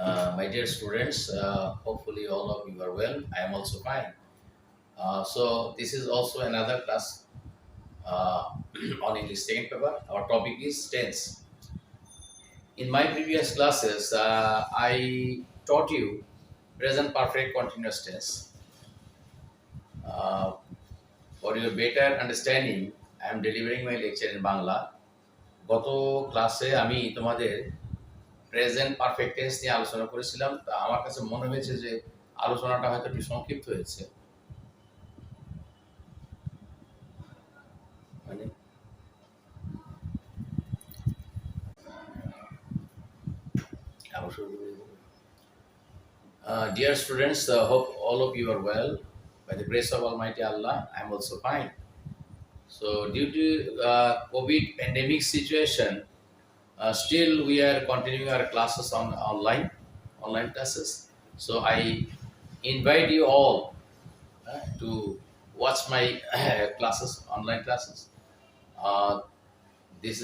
My dear students, hopefully all of you are well. I am also fine. So this is also another class uh, on English second paper. Our topic is tense. In my previous classes, I taught you present perfect continuous tense. Uh, for your better understanding, I am delivering my lecture in Bangla. গত ক্লাসে আমি তোমাদের present perfect tense নিয়ে আলোচনা করেছিলাম। তা আমার কাছে মনে হয়েছে যে আলোচনাটা হয়তো একটু সংক্ষিপ্ত হয়েছে। মানে dear students, hope all of you are well. By the grace of Almighty Allah, I am also fine. So, due to COVID pandemic situation, still we are continuing our classes on online classes. So, I invite you all to watch my classes, online classes. Uh, this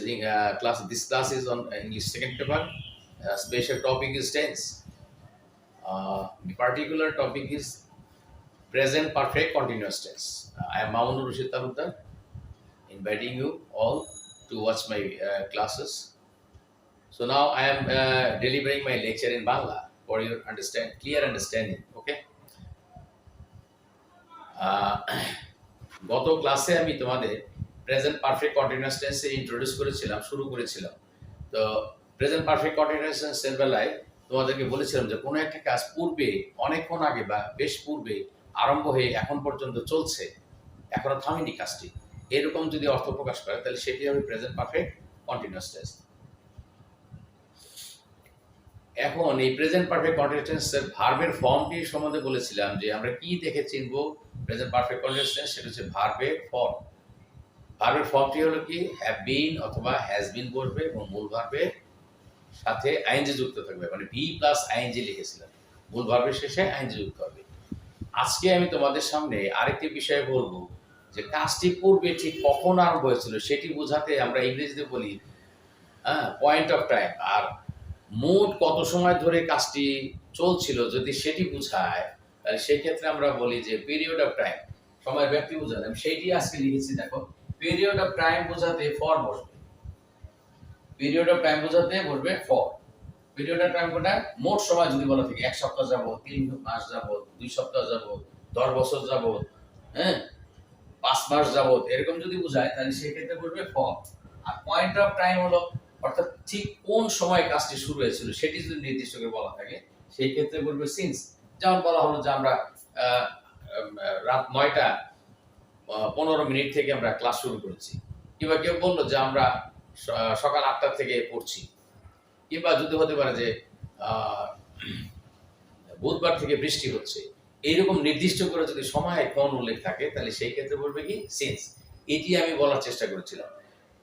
class is on English second paper. Special topic is tense. The particular topic is present perfect continuous tense. I am Mamunur Rashid Talukdar, inviting you all to watch my classes. So now I am delivering my lecture in Bangla for your clear understanding. Okay. গত ক্লাসে আমি তোমাদের present perfect continuous টেন্সে introduce করেছিলাম, শুরু করেছিলাম। তো present perfect continuous টেন্সের বেলায় তোমাদেরকে বলেছিলাম যে কোনো একটা কাজ পূর্বে, অনেকক্ষণ আগে বা বেশ পূর্বে আরম্ভ হয়ে এখন পর্যন্ত চলছে, এখনো থামেনি কাজটি, এরকম যদি অর্থ প্রকাশ করে তাহলে সেটি হবে প্রেজেন্ট পারফেক্ট কন্টিনিউয়াস টেন্স। এখন এই প্রেজেন্ট পারফেক্ট কন্টিনিউয়াস টেন্সের ভার্বের ফর্মটি সম্বন্ধে বলেছিলাম যে আমরা কি দেখে চিনবো প্রেজেন্ট পারফেক্ট কন্টিনিউয়াস টেন্স, সেটা হচ্ছে ভার্বের ফর্ম। ভার্বের ফর্মটি হলো কি, হ্যাভ বিন অথবা হ্যাজ বিন বসবে এবং মূল ভার্বের সাথে আইএনজি যুক্ত থাকবে, মানে ভি প্লাস আইএনজি লিখেছিলাম, মূল ভার্বের শেষে আইএনজি যুক্ত হবে। আজকে আমি তোমাদের সামনে আরেকটি বিষয় বলবো যে কাজটি পূর্বে ঠিক কখন আরম্ভ হয়েছিল সেটি বোঝাতে আমরা ইংরেজিতে বলি পয়েন্ট অফ টাইম। আর মোট কত সময় ধরে কাজটি চলছিল যদি সেটি বোঝায় তাহলে সেই ক্ষেত্রে আমরা বলি যে পিরিয়ড অফ টাইম, সময়ের ব্যাপ্তি বোঝাতে। আমি সেইটি আজকে লিখেছি, দেখো পিরিয়ড অফ টাইম বোঝাতে ফর বসবে, পিরিয়ড অফ টাইম বোঝাতে বসবে ফর। পিরিয়ড অফ টাইম কোনটা, মোট সময় যদি বলা থাকে 1 সপ্তাহ যাবত, 3 মাস যাবত, 2 সপ্তাহ যাবত, 10 বছর যাবত, হ্যাঁ 5 মাস যাবত, এরকম যদি বোঝায় তাহলে সেই ক্ষেত্রে বলবে ফর। আর পয়েন্ট অফ টাইম হলো অর্থাৎ ঠিক কোন সময় কাজটি শুরু হয়েছিল সেটি যদি নির্দিষ্ট করে বলা থাকে সেই ক্ষেত্রে বলবে সিন্স। যেমন বলা হলো যে আমরা রাত 9:15 থেকে আমরা ক্লাস শুরু করেছি, কিংবা কেউ বললো যে আমরা সকাল 8টা থেকে পড়ছি, কিংবা যদি হতে পারে যে বুধবার থেকে বৃষ্টি হচ্ছে, এইরকম নির্দিষ্ট করে যদি সময় কোন উল্লেখ থাকে তাহলে সেই ক্ষেত্রে বলবে কি সিন্স। এটি আমি বলার চেষ্টা করেছিলাম।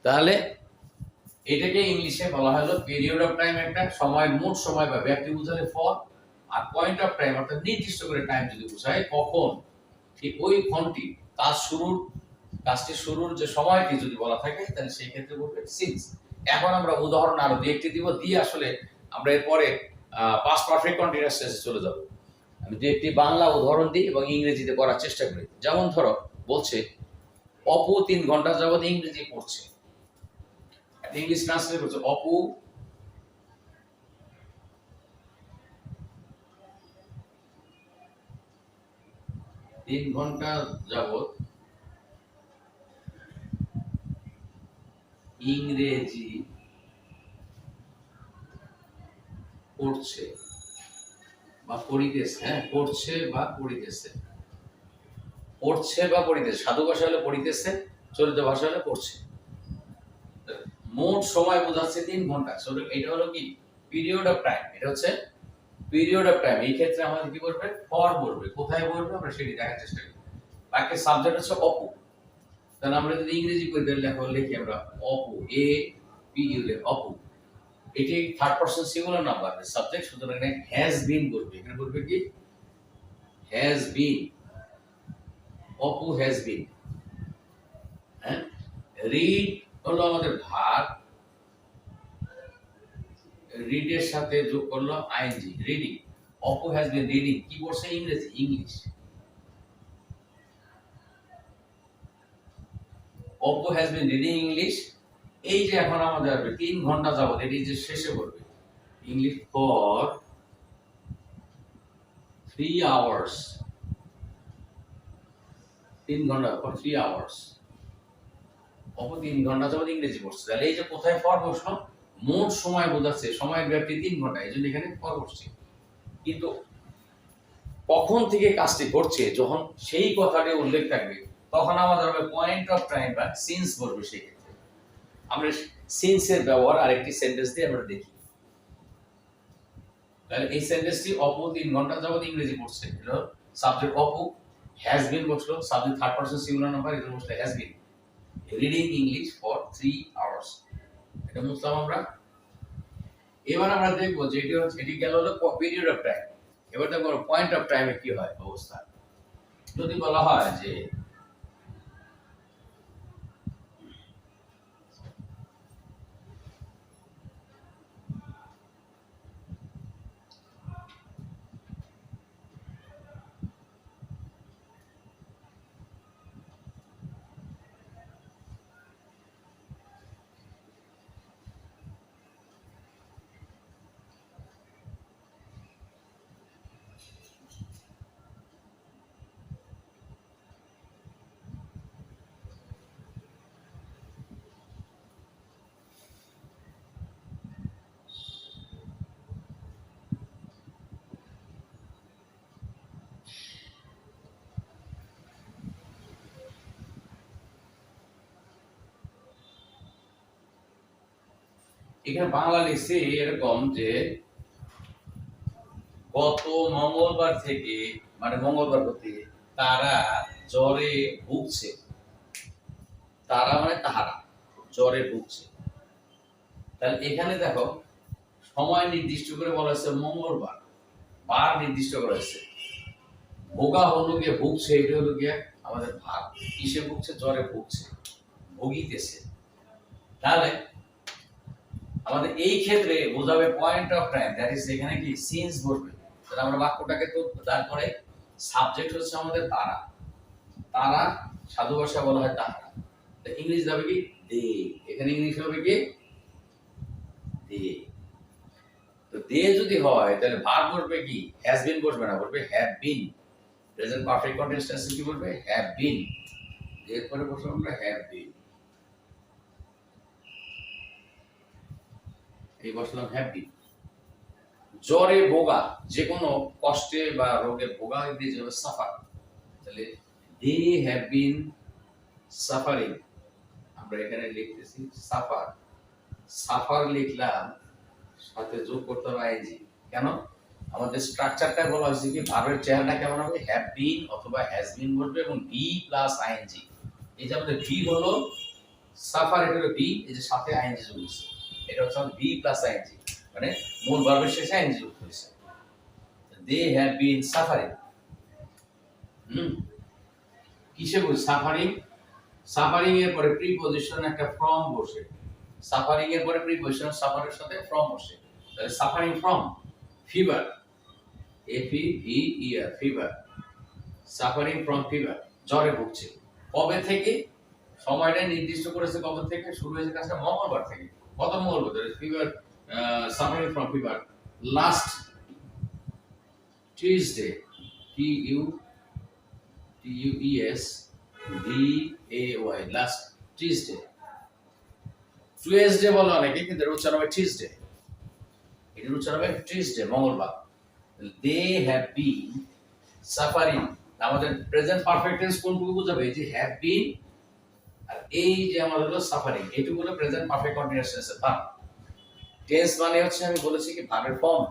তাহলে এটাকে ইংলিশে বলা হলো পিরিয়ড অফ টাইম, একটা সময়, মোট সময় বা ব্যক্তি বোঝালে ফর। আর পয়েন্ট অফ টাইম অর্থাৎ নির্দিষ্ট করে টাইম যদি বোঝায় কখন, ঠিক ওই ক্ষণটি কাজটি শুরুর যে সময়টি যদি বলা থাকে তাহলে সেই ক্ষেত্রে বলবে সিন্স। এখন আমরা উদাহরণ আরো দুই একটি দিব, দিয়ে আসলে আমরা এরপরে পাস্ট পারফেক্ট কন্টিনিউয়াস টেন্সে চলে যাব। আমি দুই একটি বাংলা উদাহরণ দিই এবং ইংরেজিতে করার চেষ্টা করি। যেমন ধরো বলছে অপু 3 ঘন্টা যাবত ইংরেজি পড়ছে। ইংলিশ ট্রান্সলেট করছে অপু 3 ঘন্টা যাবত ইংরেজি পড়ছে বা পড়িতেছে। হ্যাঁ, পড়ছে বা পড়িতেছে, পড়ছে বা পড়িতেছে। সাধু ভাষা হলে পড়িতেছে, চলিত ভাষা হলে পড়ছে। মোট সময় বোঝাচ্ছে 3 ঘন্টা। এটা হলো কি পিরিয়ড অফ টাইম, এটা হচ্ছে পিরিয়ড অফ টাইম। এই ক্ষেত্রে আমাদের কি বলবে, ফর বলবে। কোথায় বলবে আমরা সেটি দেখার চেষ্টা করি। বাক্যের সাবজেক্ট হচ্ছে অপু, তাহলে আমরা যদি ইংরেজি করে লিখি আমরা Apu, A P U, Apu. এটি third person singular number, subject, সুতরাং এখানে হ্যাজ বিন বলবে। এখানে বলবে কি has been, Apu has been. হ্যাঁ, রিড হলো আমাদের ভার্ব, রিডের সাথে যোগ করলো ING, reading. Apu has been reading, কি পড়ছে? ইংরেজি, English. Apu has been reading English. এই যে এখন আমাদের আসবে 3 ঘন্টা যাবত, এটি যে শেষে করবে ইংলিশ ফর 3 আওয়ার্স, 3 ঘন্টা ফর 3 আওয়ার্স। অপু 3 ঘন্টা যাবত ইংরেজি পড়ছে। তাহলে এই যে কোথায় ফর বসলো, মোট সময় বোঝাচ্ছে, সময়ের ব্যাপ্তি 3 ঘন্টা, এই জন্য এখানে ফর বসছে। কিন্তু কখন থেকে কাজটি করছে, যখন সেই কথাটি উল্লেখ থাকবে, তখন আমাদের হবে পয়েন্ট অফ টাইম বা সিন্স বলবে। সেই ক্ষেত্রে আমরা সিন্সের ব্যবহার আরেকটি সেন্টেন্স দিয়ে আমরা দেখি। তাহলে এই সেন্টেন্সটি অপু 3 ঘন্টা যাবত ইংরেজি পড়ছে, হলো সাবজেক্ট অপু, হ্যাজ বিন বসলো, subject third person singular number, এটা বসলো has been reading English for 3 hours. এটা বুঝলাম আমরা। এবার আমরা দেখবো যে এটি গেল হলো পিরিয়ড অফ টাইম। এবার দেখো পয়েন্ট অফ টাইমে কি হয় অবস্থা। যদি বলা হয় যে এখানে বাংলা লিখছে এরকম যে গত মঙ্গলবার থেকে, মানে মঙ্গলবার থেকে তারা জ্বরে ভুগছে। তারা মানে তাহারা জ্বরে ভুগছে। তাহলে এখানে দেখো সময় নির্দিষ্ট করে বলা হয়েছে মঙ্গলবার, বার নির্দিষ্ট করা হয়েছে। ভোগা হলো গিয়ে ভুগছে, এটা হলো গিয়ে আমাদের ভাগ। কিসে ভুগছে? জ্বরে ভুগছে, ভুগিতেছে। তাহলে আমাদের এই ক্ষেত্রে বোঝাবে point of time, that is এখানে কি সিন্স বসবে। তাহলে আমরা বাক্যটাকে তো তারপরে সাবজেক্ট হচ্ছে আমাদের তারা, তারা সাধু ভাষা বলা হয় তাহারা। ইংলিশ হবে কি দে, এখানে ইংলিশ হবে কি দে। তো দে যদি হয় তাহলে ভার্ব বসবে কি হ্যাজ বিন বসবে না, বসবে have been. Present perfect continuous টেন্সে কি বলবে? Have been. এরপরে বসবে আমরা হ্যাভ বিন, এই বসলাম হ্যাভ বিন। জ্বরে ভোগা, যে কোনো কষ্টে বা রোগে ভোগা দিয়ে যাবে সাফার। তাহলে দে হ্যাভ বিন সাফারিং, আমরা এখানে লিখতেছি সাফার। সাফার লিখলাম, সাথে যোগ করতে হবে আইএনজি। কেন? আমাদের স্ট্রাকচারটা বলা হয়েছে কি ভার্বের চেহারাটা কেমন হবে? হ্যাভ বিন অথবা হ্যাজ বিন বসবে এবং বি প্লাস আইএনজি। এই যে আমাদের ভি হলো সাফার, এটা হলো বি, এই যে সাথে আইএনজি যোগ হয়েছে, এটা হচ্ছে আমাদের বি প্লাস আইএনজি, মানে মূল ভার্বের শেষে আইএনজি যোগ হয়েছে। They have been suffering. কিসে বল? সাফারিং। সাফারিং এর পরে প্রিপজিশন একটা ফ্রম বসে, সাফারিং এর পরে প্রিপজিশন সাফারের সাথে ফ্রম বসে। তাহলে suffering from fever, F E V E R, fever. Suffering from fever, জ্বরে ভুগছে। কবে থেকে? সময়টা নির্দিষ্ট করেছে কবে থেকে, শুরু হয়েছে কাজটা মঙ্গলবার থেকে। গত মঙ্গলবার। Fever, suffering from fever last Tuesday, T U E S D A Y, last Tuesday. Tuesday বলে অনেকে, কিন্তু এর উচ্চারণ হবে টিউসডে, এটার উচ্চারণ হবে টিউসডে, মঙ্গলবার। They have been suffering. আমাদের প্রেজেন্ট পারফেক্ট টেন্স কোনটুকু বোঝাবে? এই যে হ্যাভ বিন আর এই যে আমাদের হলো সাফারিং, এটুকু হলো প্রেজেন্ট পারফেক্ট কন্টিনিউয়াস টেন্সের ভার্ব। টেন্স মানে হচ্ছে, আমি বলেছি কি ভার্বের ফর্ম,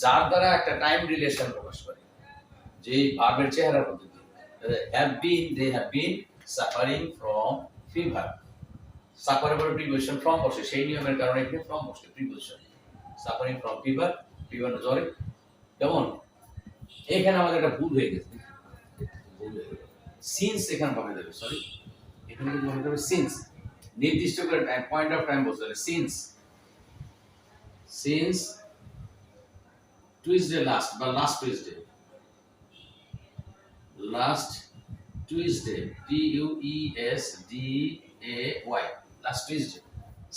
যার দ্বারা একটা টাইম রিলেশন প্রকাশ করে, যে ভার্বের চেহারার পদ্ধতি। Have been, they have been suffering from fever. সাফারের পরে প্রিপজিশন ফ্রম বসে, সেই নিয়মের কারণে এখানে ফ্রম বসে preposition. Suffering from fever, fever জ্বরে। যেমন এখানে আমাদের একটা ভুল হয়ে গেছে, সিন্স এখানে ভাবে দেবে, সরি এখানে কিন্তু ভাবে দেবে সিন্স, নির্দিষ্ট করে টাইম, পয়েন্ট অফ টাইম বলতে হবে সিন্স। সিন্স টুইসডে লাস্ট বা last Tuesday, last Tuesday, TUESDAY, last Tuesday.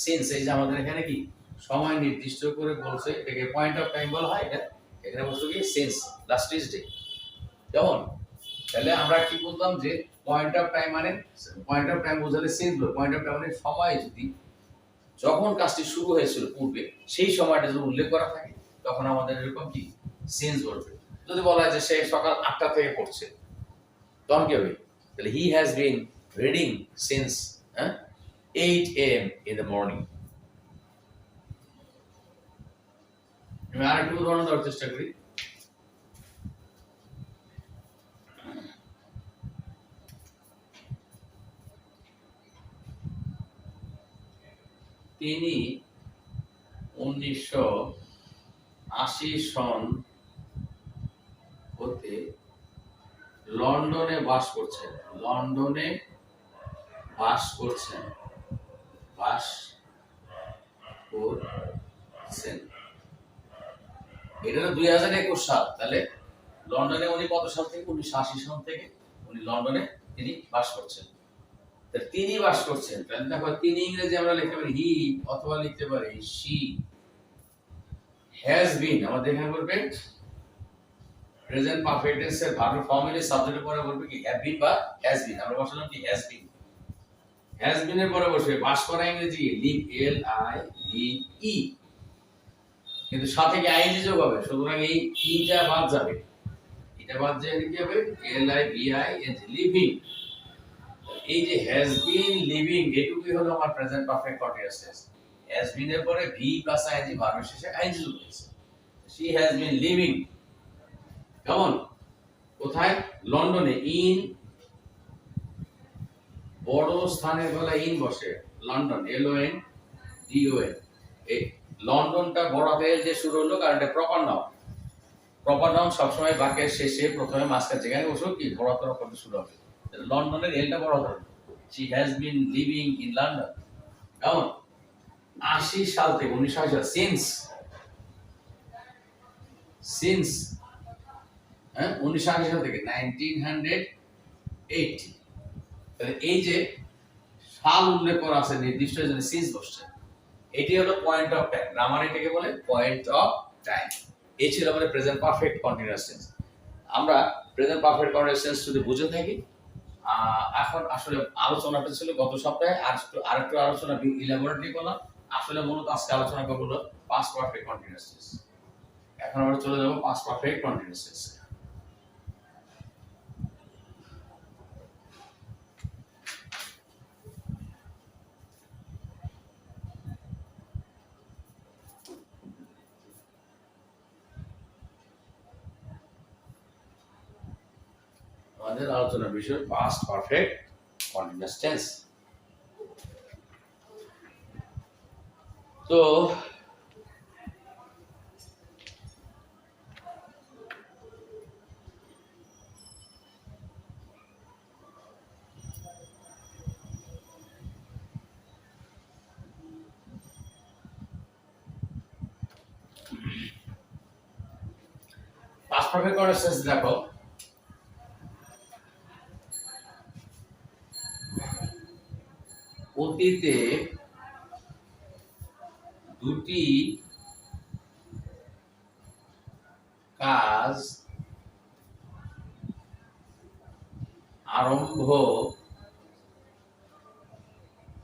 Since এই যে আমাদের এখানে কি সময় নির্দিষ্ট করে বলছে, এটাকে পয়েন্ট অফ টাইম বলা হয়। এটা এখানে বলছে কি সিন্স লাস্ট টুইসডে। যেমন তাহলে আমরা কি বলতাম যে পয়েন্ট অফ টাইম মানে, পয়েন্ট অফ টাইম বোঝালে সিন্স, পয়েন্ট অফ টাইম মানে সময় যদি যখন কাজটি শুরু হয়েছিল পূর্বে সেই সময়টা যদি উল্লেখ করা থাকে তখন আমাদের এরকম কি সিন্স বলবে। যদি বলা হয় যে সে সকাল 8টা থেকে পড়ছে তখন কি হবে? তাহলে he has been reading since 8 AM in the morning। আমি আরেকটু উদাহরণ দেওয়ার চেষ্টা করি। তিনি 1980 সন হতে লন্ডনে বাস করছেন। লন্ডনে বাস করছেন, বাস করছেন। এটা তো 2021 সাল। তাহলে লন্ডনে উনি কত সাল থেকে? 1980 সাল থেকে উনি লন্ডনে তিনি বাস করছেন। তাহলে তিনি বাস করছেন, তাহলে দেখো তিনি ইংরেজি আমরা লিখতে পারি হি, অথবা লিখতে পারি শি। হ্যাজ বিন আমাদের এখানে বলবে প্রেজেন্ট পারফেক্ট টেন্সের ভার্ব ফর্মের সাবজেক্টের পরে বলবে কি হ্যাভ বিন বা হ্যাজ বিন। আমরা বসালাম কি হ্যাজ বিন। হ্যাজ বিন এর পরে বসবে বাস করা ইংরেজি লিভ, LIVE, কিন্তু সাথে কি আইএনজি যোগ হবে, সুতরাং এই ইটা বাদ যাবে। এটা বাদ যায় কি হবে? LIVING, living. এই যে হ্যাজ বিন লিভিং, এটুকুই হলো আমার present perfect continuous tense. Has been এর পরে ভি প্লাস আইএনজি ভার্বের শেষে আইএনজি যোগ হয়েছে। শি হ্যাজ বিন লিভিং, কেমন? কোথায়? লন্ডনে। ইন বড় স্থানের বেলায় ইন বসে, লন্ডন, LONDON। এই লন্ডনটা বড় হাতের যে শুরু হলো, কারণ এটা প্রপার নাউন। প্রপার নাউন সবসময় বাক্যের শেষে প্রথমে মাঝখানে যেখানে বসুক কি বড় হাতের অক্ষর শুরু হবে। লন্ডনের এলটা বড় হাতের। She has been living in London, কেমন? 80 সাল থেকে, 1980 সাল, সিন্স, সিন্স 1980 সাল থেকে 1980। তাহলে এই যে সাল উল্লেখ করা আছে নির্দিষ্ট জন্য সিন্স বসছে, এটি হলো পয়েন্ট অফ টাইম। গ্রামার এটাকে বলে পয়েন্ট অফ টাইম। এই ছিল আমাদের প্রেজেন্ট পারফেক্ট কন্টিনিউয়াস টেন্স। আমরা প্রেজেন্ট পারফেক্ট কন্টিনিউয়াস টেন্স যদি বুঝে থাকি, এখন আসলে আলোচনাটা ছিল গত সপ্তাহে, আরেকটু আলোচনা ইলাবোরেটলি করলাম। আসলে মূলত আজকে আলোচনা করব হলো পাস্ট পারফেক্ট কন্টিনিউয়াস টেন্স। এখন আমরা চলে যাব পাস্ট পারফেক্ট কন্টিনিউয়াস টেন্স। আমাদের আলোচনার বিষয় পাস্ট পারফেক্ট কন্টিনিউয়াস টেন্স। তো পাস্ট পারফেক্ট কন্টিনিউয়াস টেন্স দেখো, অতীতে দুটি কাজ আরম্ভ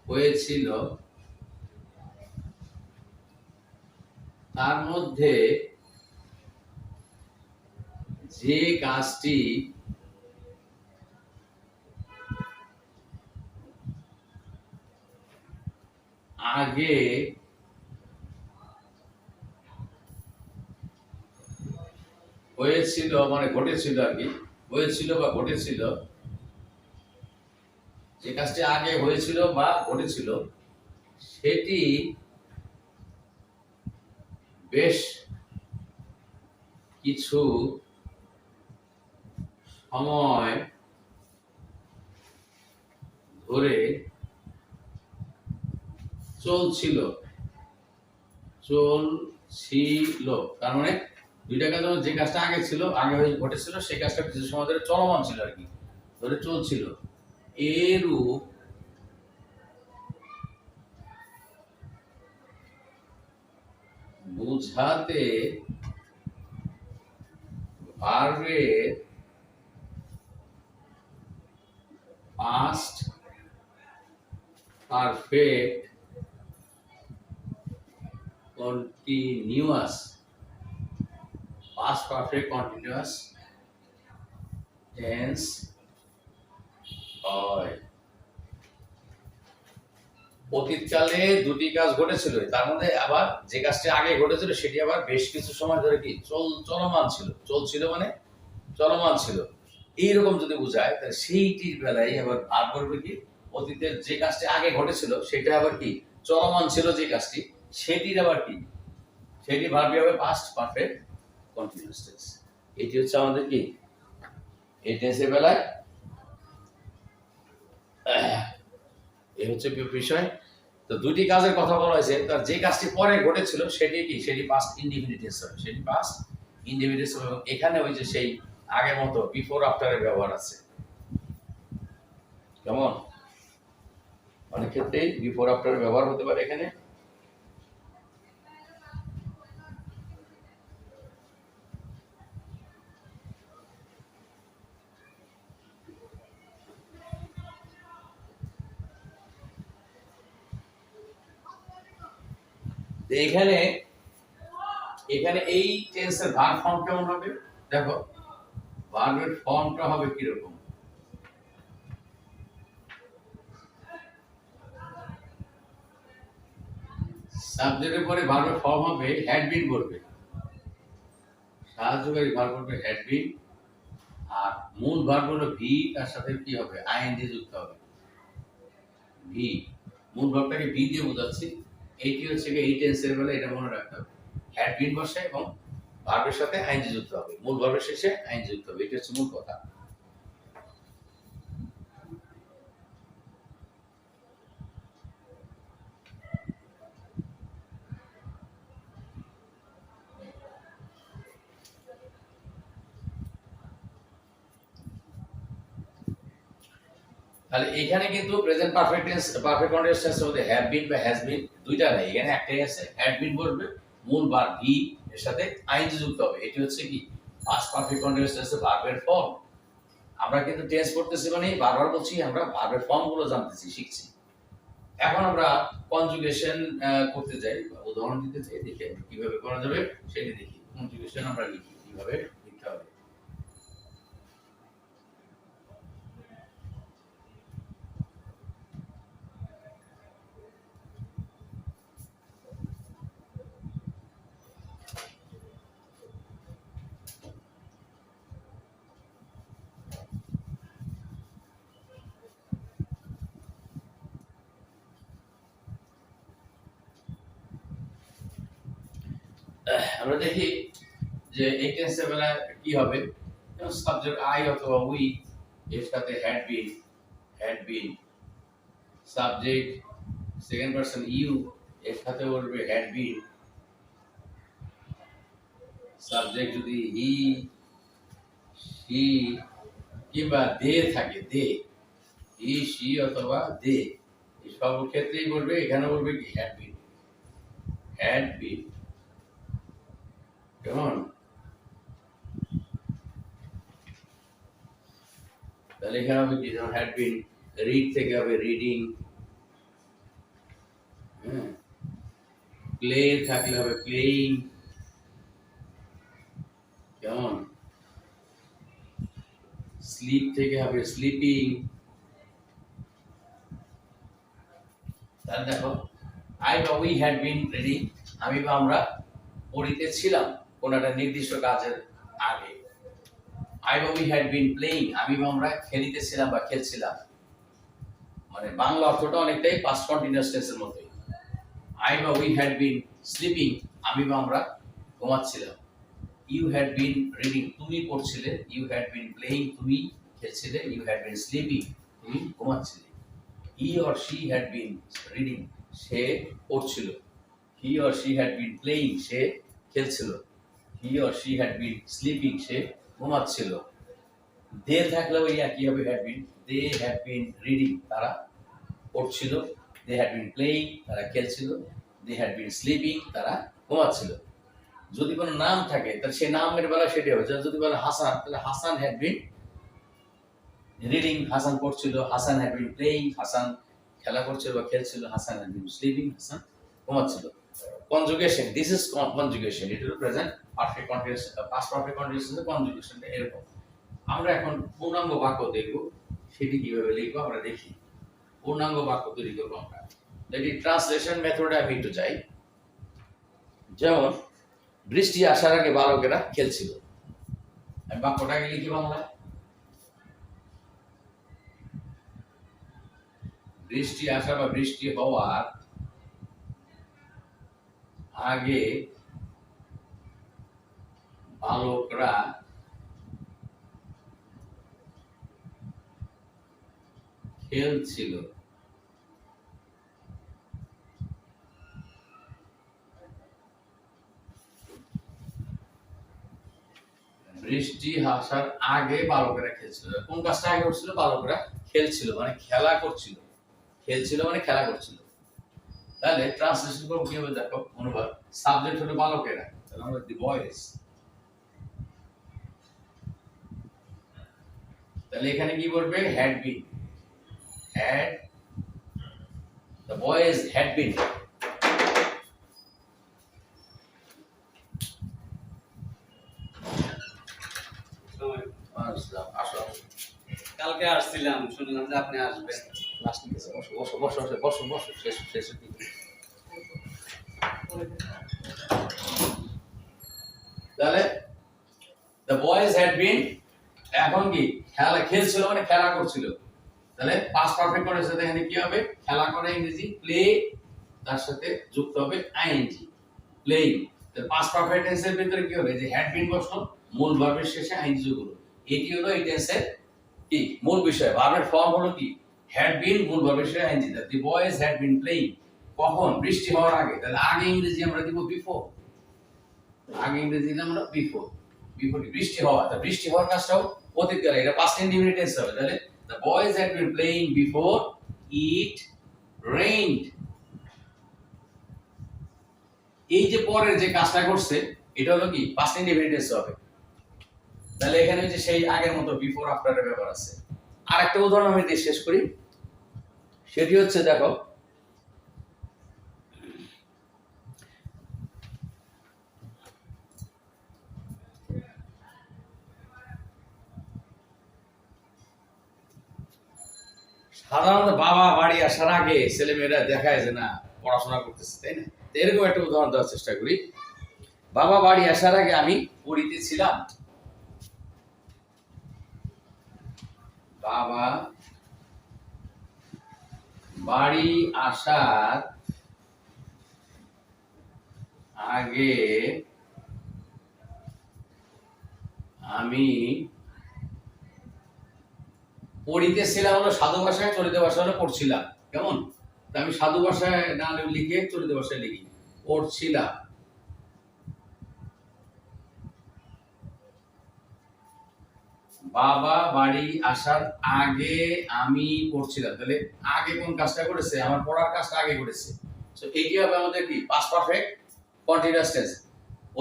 হয়েছিল, তার মধ্যে যে কাজটি আগে হয়েছিল মানে ঘটেছিল আর কি, হয়েছিল বা ঘটেছিল, যে কাজটি আগে হয়েছিল বা ঘটেছিল সেটি বেশ কিছু সময় ধরে চলছিল, ছিল, তার মানে দুইটা কাজ হলো, যে কাজটা আগে ছিল, আগে হয়ে ঘটেছিল, সেই কাজটা কিছু সময় ধরে চলমান ছিল আর কি, ধরে চলছিল। এরূপ বুঝাতে ভার্বের past perfect continuous, past perfect continuous tense হয়। অতীতকালে দুটি কাজ ঘটেছিল, তার মধ্যে আবার যে কাজটি আগে ঘটেছিল সেটি আবার বেশ কিছু সময় ধরে কি চলমান ছিল, চলছিল মানে চলমান ছিল, এইরকম যদি বোঝায় তাহলে সেইটির বেলায় আবার ভাব করবে কি, অতীতের যে কাজটি আগে ঘটেছিল সেটা আবার কি চলমান ছিল, যে কাজটি সেটির আবার কি, সেটি ভাবি হবে পাস্ট পারফেক্ট কন্টিনিউয়াস টেন্স। এটি হচ্ছে আমাদের কি এই টেন্সের বেলায় এই হচ্ছে বিষয়। তো দুটি কাজের কথা বলা হয়েছে, তার যে কাজটি পরে ঘটেছিল সেটি কি, সেটি পাস্ট ইনডিফিনিট টেন্স হবে, সেটি পাস্ট ইনডিফিনিট টেন্স হবে। এখানে ওই যে সেই আগের মতো বিফোর আফটারের ব্যবহার আছে, কেমন অনেক ক্ষেত্রেই বিফোর আফটারের ব্যবহার হতে পারে এখানে। এখানে এখানে এই টেন্সের ভার্ব ফর্ম কেমন হবে দেখো, ভার্বের ফর্মটা হবে কিরকম, সাবজেক্টের পরে ভার্বের ফর্ম হবে হ্যাড বিন বলবে, সাহায্যকারী ভার্ব বলবে হ্যাড বিন, আর মূল ভার্ব হলো ভি, তার সাথে কি হবে আইএনজি যুক্ত হবে, ভি, মূল ভার্বটাকে ভি দিয়ে বোঝাচ্ছি। এইটি হচ্ছে কি এই টেন্সের বেলা এটা মনে রাখতে হবে, হ্যাড বিন বসে এবং ভার্বের সাথে আইএনজি যুক্ত হবে, মূল ভার্বের শেষে আইএনজি যুক্ত হবে, এটা হচ্ছে মূল কথা। তাহলে এখানে কিন্তু present perfect tense perfect continuous টেন্সের মধ্যে হ্যাভ বিন বা হ্যাজ বিন দুইটা নেই, এখানে একটাই আছে, হ্যাড বিন বলবে, মূল ভার্ব ভি এর সাথে আইএনজি যুক্ত হবে, এটি হচ্ছে কি পাস্ট পারফেক্ট কন্টিনিউয়াস টেন্সের ভার্বের ফর্ম। আমরা কিন্তু টেন্স পড়তেছি মানে বারবার বলছি, আমরা ভার্বের ফর্ম গুলো জানতেছি, শিখছি। এখন আমরা কনজুগেশন করতে যাই, উদাহরণ দিতে চাই, দেখি আমরা কিভাবে করা যাবে সেটি দেখি। কনজুগেশন আমরা লিখি, কিভাবে লিখতে হবে। আমরা দেখি যে এই টেন্সের বেলায় কি হবে, সাবজেক্ট আই অথবা উই এর সাথে had been, subject second person you এর সাথে বলবে হ্যাড বিন, সাবজেক্ট যদি হি শি কিংবা দে থাকে, দে হি শি অথবা দে, এই সব ক্ষেত্রেই বলবে, এখানে বলবে কি হ্যাড বিন, কেমন। তাহলে এখানে হবে কি, যেমন হ্যাড বিন, রিড থেকে হবে রিডিং, প্লে থাকলে হবে প্লেইং, কেমন, স্লিপ থেকে হবে স্লিপিং। তাহলে দেখো আই বা উই হ্যাড বিন রিডিং, আমি বা আমরা পড়িতেছিলাম কোন একটা নির্দিষ্ট কাজের আগে। আই বা উই হ্যাড বিন প্লেইং, আমি বা আমরা খেলিতেছিলাম বা খেলছিলাম, মানে বাংলা অর্থটা অনেকটাই পাস্ট কন্টিনিউয়াস টেন্সের মতোই। আই বা উই হ্যাড বিন স্লিপিং, আমি বা আমরা ঘুমাচ্ছিলাম। ইউ হ্যাড বিন রিডিং, তুমি পড়ছিলে। ইউ হ্যাড বিন প্লেইং, তুমি খেলছিলে। ইউ হ্যাড বিন স্লিপিং, তুমি ঘুমাচ্ছিলে। He or she had been reading, সে পড়ছিল। He or she had been playing, সে খেলছিল। He or she had been sleeping, সে ঘুমাচ্ছিল। দে থাকলে ওই একই হবে had been. They had been reading, তারা পড়ছিল। দে হ্যাড বিন প্লেইং, তারা খেলছিল। দে হ্যাড বিন স্লিপিং, তারা ঘুমাচ্ছিল। যদি কোনো নাম থাকে তাহলে সেই নামের বেলা সেটি হবে। যদি বলে হাসান, তাহলে Hasan had been reading, Hasan পড়ছিল। Hasan had been playing, Hasan খেলা করছিল বা খেলছিল। Hasan had been sleeping, Hasan ঘুমাচ্ছিল। কনজুগেশন, দিস ইজ কনজুগেশন, এটা হলো present perfect continuous. Past perfect continuous কনজুগেশনটা এরকম। আমরা এখন পূর্ণাঙ্গ বাক্য দেখব, সেটি কিভাবে লিখবো আমরা দেখি। পূর্ণাঙ্গ বাক্য তৈরি করবো আমরা। যদি ট্রান্সলেশন মেথডে আমি একটু যাই, যেমন বৃষ্টি আসার আগে বালকেরা খেলছিল। আমি বাক্যটাকে লিখি বাংলায়। বৃষ্টি আসা বা বৃষ্টি হওয়ার আগে বালকরা খেলছিল। বৃষ্টি আসার আগে বালকেরা খেলছিল। কোন কাজটা আগে করছিল? বালকরা খেলছিল, মানে খেলা করছিল। খেলছিল মানে খেলা করছিল। তাহলে ট্রান্সলেশন করবো কিভাবে দেখো, অনুবাদ। সাবজেক্ট হলো বালকেরা, তাহলে আমরা দি বয়েজ। তাহলে এখানে কি বলবে? Had been. Had, the boys had বিন। কালকে আসছিলাম, শুনলাম যে আপনি আসবেন। বসো বসো বসো বসো বসো, শেষ শেষ। তাহলে দ্য বয়েজ হ্যাড বিন, এখন কি খেলা খেলছিল মানে খেলা করছিল। তাহলে পাস্ট পারফেক্ট করার সাথে এখানে কি হবে? খেলা করে ইংরেজি প্লে, তার সাথে যুক্ত হবে আইএনজি, প্লেইং। তাহলে পাস্ট পারফেক্ট টেন্সের ভিতরে কি হবে? যে হ্যাড বিন বসলো, মূল ভার্বের শেষে আইএনজি যুক্ত হলো। এটি হলো এই টেন্সের কি মূল বিষয়। ভার্বের ফর্ম হলো কি? হ্যাড বিন, মূল ভার্বের শেষে ING. The boys had been playing, কখন? বৃষ্টি হওয়ার আগে। তাহলে আগে ইংরেজি আমরা দিব বিফোর। আগে ইংরেজি দিলাম আমরা বিফোর। বিফোর বৃষ্টি হওয়া, তা বৃষ্টি হওয়ার কাজটাও অতীতকালে, এটা পাস্ট ইনডিফিনিট টেন্স হবে। তাহলে the boys had been playing before it rained. এই যে পরের যে কাজটা করছে এটা হলো কি? পাস্ট ইনডিফিনিট টেন্স হবে। তাহলে এখানে যে সেই আগের মতো বিফোর আফটার এর ব্যাপার আছে। আরেকটা উদাহরণ আমি দিয়ে শেষ করি, সেটি হচ্ছে দেখো, সাধারণত বাবা বাড়ি আসার আগে ছেলেমেয়েরা দেখায় যে না পড়াশোনা করতেছে, তাই না? এরকম একটা উদাহরণ দেওয়ার চেষ্টা করি। বাবা বাড়ি আসার আগে আমি পড়িতে ছিলাম। বাবা বাড়ি আসার আগে আমি পড়িতেছিলাম হলো সাধু ভাষায়, চলিত ভাষা হলো পড়ছিলাম। কেমন? আমি সাধু ভাষায় না লিখে চলিত ভাষায় লিখি, পড়ছিলাম। বাবা বাড়ি আসার আগে আমি পড়ছিলাম। তাহলে আগে কোন কাজটা করেছে? আমার পড়ার কাজটা আগে করেছে। সো এইটি হবে আমাদের কি? Past perfect continuous tense.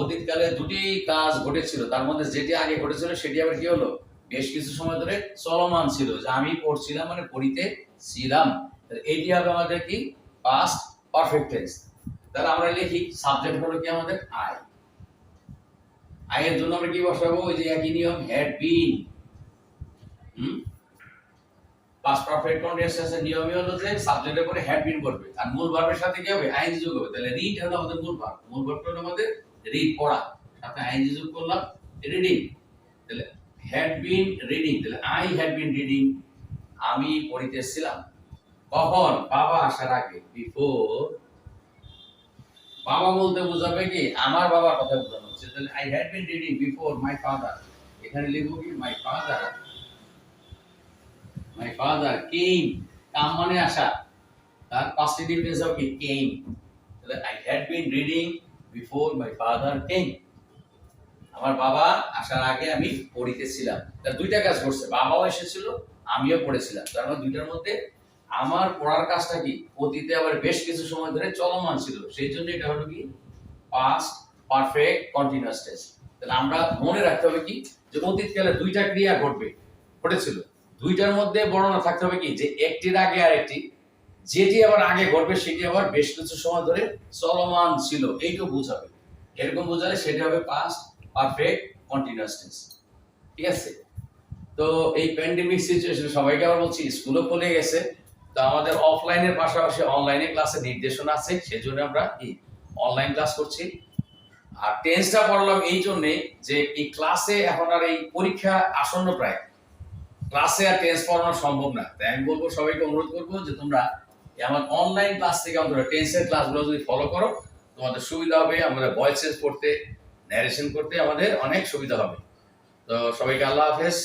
অতীতকালে দুটি কাজ ঘটেছিল, তার মধ্যে যেটি আগে ঘটেছিল সেটি আবার কি হলো? বেশ কিছু সময় ধরে চলমান ছিল। যে আমি পড়ছিলাম মানে পড়িতে ছিলাম। তাহলে এইটি হবে আমাদের কি? Past perfect tense. তাহলে আমরা লিখি সাবজেক্ট হলো কি আমাদের? আই। আই এর জন্য আমরা কি বসাবো? ওই যে একই নিয়ম, had been. Past perfect continuous টেন্সের নিয়মই হলো যে সাবজেক্টের পরে হ্যাড বিন করবে, আর মূল ভার্বের সাথে কি হবে? আইএনজি যোগ হবে। তাহলে রিড হলো আমাদের মূল ভার্ব। মূল ভার্ব হলো আমাদের রিড, পড়া, সাথে আইএনজি যোগ করলাম রিডিং। তাহলে হ্যাড বিন রিডিং, তাহলে আই হ্যাড বিন রিডিং, আমি পড়িতেছিলাম। কখন? বাবা আসার আগে, বিফোর। বাবা বলতে বোঝাবে কি? আমার বাবার কথা বোঝানো হচ্ছে। তাহলে I had been reading before my father. এখানে লিখবো কি? My father. My father came, কাম মানে আসা, তার পাস্ট ইনডিফিনিট হবে কি? কেম। I had been reading before my father came. আমার বাবা আসার আগে আমি পড়িতেছিলাম। তার দুইটা কাজ করছে, বাবাও এসেছিল, আমিও পড়েছিলাম। তার মানে দুইটার মধ্যে আমার পড়ার কাজটা কি অতীতে আবার বেশ কিছু সময় ধরে চলমান ছিল, সেই জন্য এটা হলো কি পাস্ট পারফেক্ট কন্টিনিউয়াস টেন্স। তাহলে আমরা মনে রাখতে হবে কি যে অতীতকালে দুইটা ক্রিয়া ঘটেছিল, দুইটার মধ্যে বর্ণনা থাকতে হবে কি যে একটির আগে আর একটি, যেটি আবার আগে ঘটবে সেটি আবার বেশ কিছু সময় ধরে চলমান ছিল, এইটুকু বোঝাবে। এরকম বোঝালে সেটা হবে পাস্ট পারফেক্ট কন্টিনিউয়াস টেন্স। ঠিক আছে? তো এই প্যান্ডেমিক সিচুয়েশনে সবাইকে আবার বলছি স্কুলও খুলে গেছে, তো আমাদের অফলাইনের পাশাপাশি অনলাইনে ক্লাসের নির্দেশনা আছে, সেজন্য আমরা কি অনলাইন ক্লাস করছি। আর টেন্সটা পড়লাম এই জন্যে যে এই ক্লাসে এখন আর এই পরীক্ষা আসন্ন প্রায়, ক্লাসে আর টেন্স পড়ানো সম্ভব না। তাই আমি বলবো, সবাইকে অনুরোধ করবো যে তোমরা আমার অনলাইন ক্লাস থেকে অন্তত টেন্সের ক্লাসগুলো যদি ফলো করো তোমাদের সুবিধা হবে, আমাদের ভয়েস চেঞ্জ করতে, ন্যারেশন করতে আমাদের অনেক সুবিধা হবে। তো সবাইকে আল্লাহ হাফেজ।